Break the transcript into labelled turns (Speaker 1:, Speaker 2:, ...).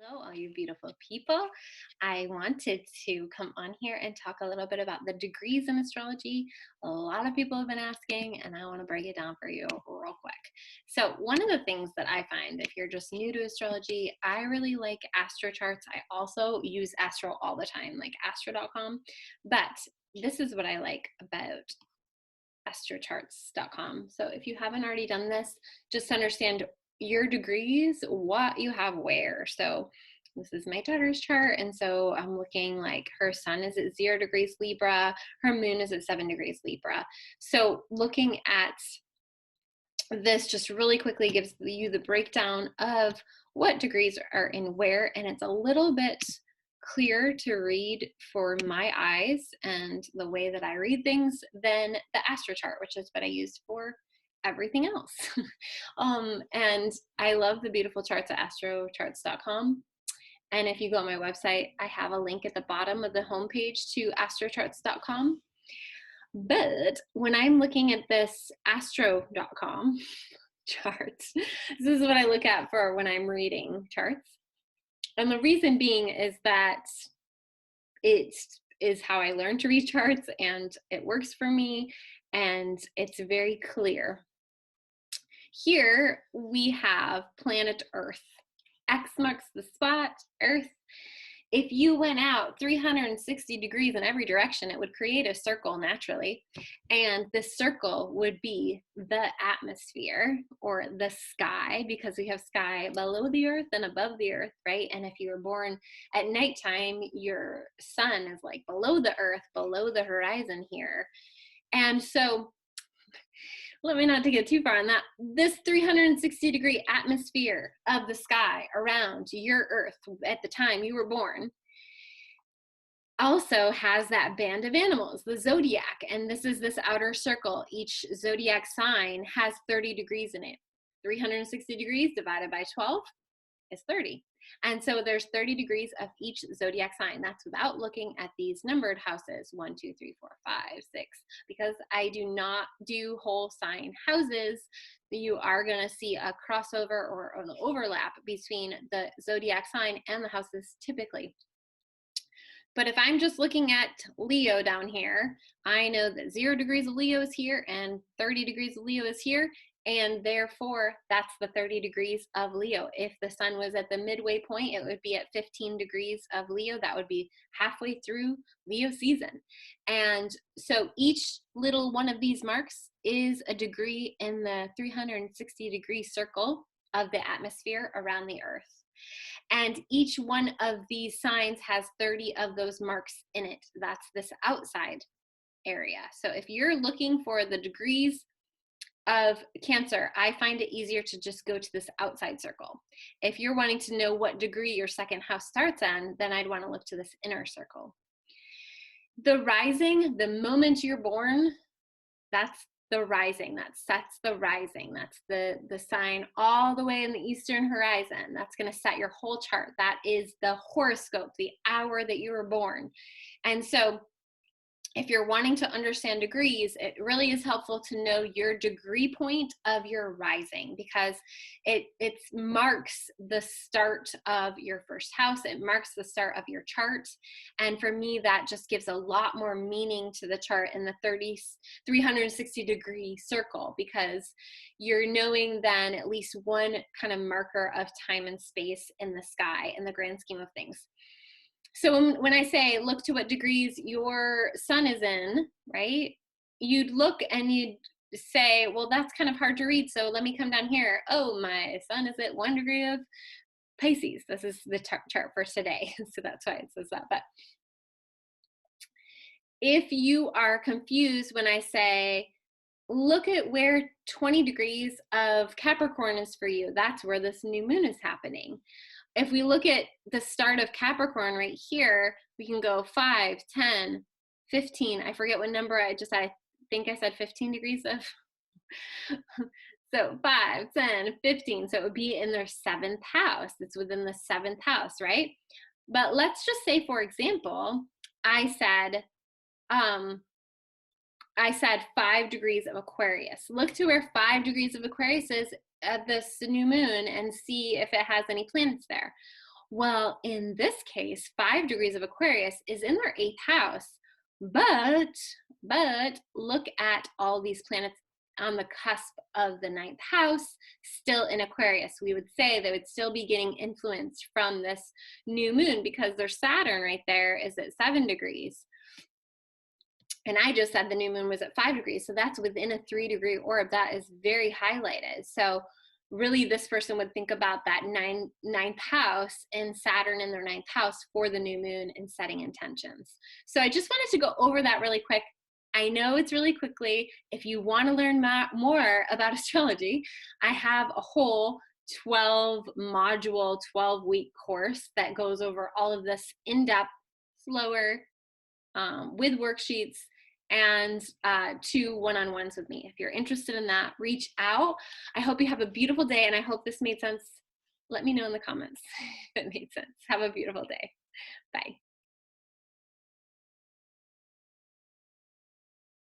Speaker 1: Hello, all you beautiful people. I wanted to come on here and talk a little bit about the degrees in astrology. A lot of people have been asking, and I want to break it down for you real quick. So, one of the things that I find if you're just new to astrology, I really like Astrocharts. I also use Astro all the time, like Astro.com. But this is what I like about Astrochartscom. So if you haven't already done this, just understand your degrees, what you have where. So this is my daughter's chart, and so I'm looking like her sun is at 0 degrees Libra, her moon is at 7 degrees Libra. So looking at this just really quickly gives you the breakdown of what degrees are in where, and it's a little bit clearer to read for my eyes and the way that I read things than the Astrochart, which is what I use for everything else. And I love the beautiful charts at Astrochartscom. And if you go on my website, I have a link at the bottom of the homepage to astrocharts.com. But when I'm looking at this astro.com chart, this is what I look at for when I'm reading charts. And the reason being is that it is how I learned to read charts, and it works for me, and it's very clear. Here we have planet Earth. X marks the spot, Earth. If you went out 360 degrees in every direction, it would create a circle naturally. And this circle would be the atmosphere or the sky, because we have sky below the earth and above the earth, right? And if you were born at nighttime, your sun is like below the earth, below the horizon here. And so let me not to get too far on that. This 360-degree atmosphere of the sky around your earth at the time you were born also has that band of animals, the zodiac, and this is this outer circle. Each zodiac sign has 30 degrees in it. 360 degrees divided by 12 is 30. And so there's 30 degrees of each zodiac sign. That's without looking at these numbered houses, 1, 2, 3, 4, 5, 6, because I do not do whole sign houses. You are going to see a crossover or an overlap between the zodiac sign and the houses typically. But if I'm just looking at Leo down here, I know that 0 degrees of Leo is here and 30 degrees of Leo is here. And therefore, that's the 30 degrees of Leo. If the sun was at the midway point, it would be at 15 degrees of Leo. That would be halfway through Leo season. And so each little one of these marks is a degree in the 360-degree circle of the atmosphere around the earth. And each one of these signs has 30 of those marks in it. That's this outside area. So if you're looking for the degrees of Cancer, I find it easier to just go to this outside circle. If you're wanting to know what degree your second house starts on, then I'd want to look to this inner circle. The rising, the moment you're born, that's the rising. That sets the rising. That's the sign all the way in the eastern horizon. That's going to set your whole chart. That is the horoscope, the hour that you were born. And so if you're wanting to understand degrees, it really is helpful to know your degree point of your rising, because it marks the start of your first house. It marks the start of your chart. And for me, that just gives a lot more meaning to the chart in the 360-degree circle, because you're knowing then at least one kind of marker of time and space in the sky in the grand scheme of things. So when I say look to what degrees your sun is in, right, you'd look and you'd say, well, that's kind of hard to read, so let me come down here. Oh, my sun is at 1 degree of Pisces. This is the chart for today, so that's why it says that. But if you are confused when I say, look at where 20 degrees of Capricorn is for you, that's where this new moon is happening. If we look at the start of Capricorn right here, we can go 5, 10, 15. I forget what number I think I said 15 degrees of. So 5, 10, 15. So it would be in their 7th house. It's within the 7th house, right? But let's just say, for example, I said 5 degrees of Aquarius. Look to where 5 degrees of Aquarius is at this new moon and see if it has any planets there. Well, in this case, 5 degrees of Aquarius is in their 8th house, but look at all these planets on the cusp of the 9th house, still in Aquarius. We would say they would still be getting influence from this new moon because their Saturn right there is at 7 degrees. And I just said the new moon was at 5 degrees. So that's within a 3-degree orb. That is very highlighted. So really this person would think about that ninth house and Saturn in their 9th house for the new moon and setting intentions. So I just wanted to go over that really quick. I know it's really quickly. If you want to learn more about astrology, I have a whole 12 module, 12-week course that goes over all of this in depth, slower, with worksheets and 2 one-on-ones with me. If you're interested in that, reach out. I hope you have a beautiful day, and I hope this made sense. Let me know in the comments if it made sense. Have a beautiful day.